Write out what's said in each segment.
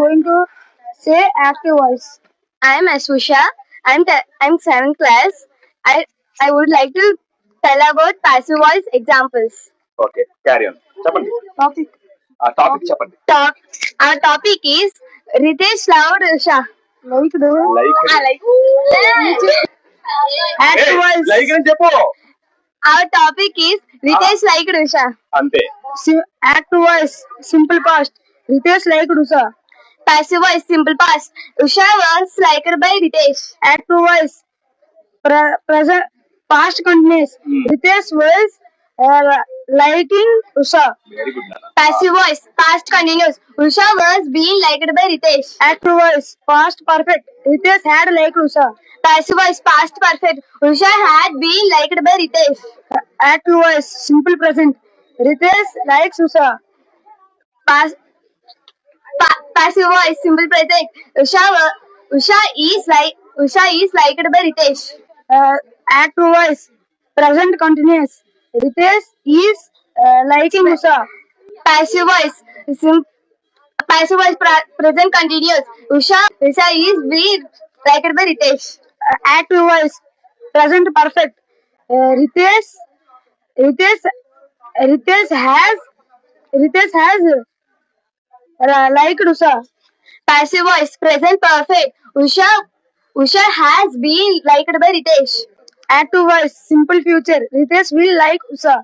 going to say active voice. I am Ashusha. I'm 7th class. I would like to tell about passive voice examples. Okay, carry on. Chapandi. Topic. Topic chapandi. Our topic is Ritesh Loud Usha. Like the Active voice. Like అని చెప్పు. Our topic is Ritesh liked Usha. అంతే. Active voice. Simple past. Ritesh liked Usha. Passive voice simple past. Usha was liked by Ritesh. Active voice. Present past continuous. Ritesh was liking Usha. Very good, Nana. Passive voice past continuous. Usha was being liked by Ritesh. Active voice past perfect. Ritesh had liked Usha. Passive voice past perfect. Usha had been liked by Ritesh. Active voice simple present. Ritesh likes Usha. Passive voice simple present. Usha is liked by Ritesh. Active voice present continuous. Ritesh is liking Usha. Passive voice present continuous. Usha is being liked by Ritesh. Active voice present perfect. Ritesh has liked Usha. Passive voice present perfect. Usha has been liked by Ritesh. Active voice simple future. Ritesh will like Usha.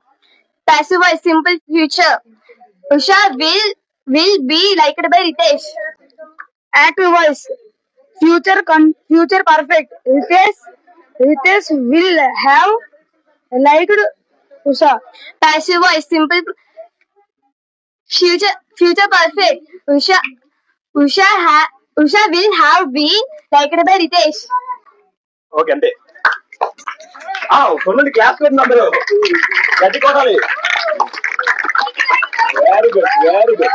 Passive voice simple future. Usha will be liked by Ritesh. Active voice future perfect. Ritesh will have liked Usha. Passive voice simple future perfect. Usha will have been liked by Ritesh. Okay అంతే. కొనండి class లో అందరూ గట్టి కొట్టాలి. Very good.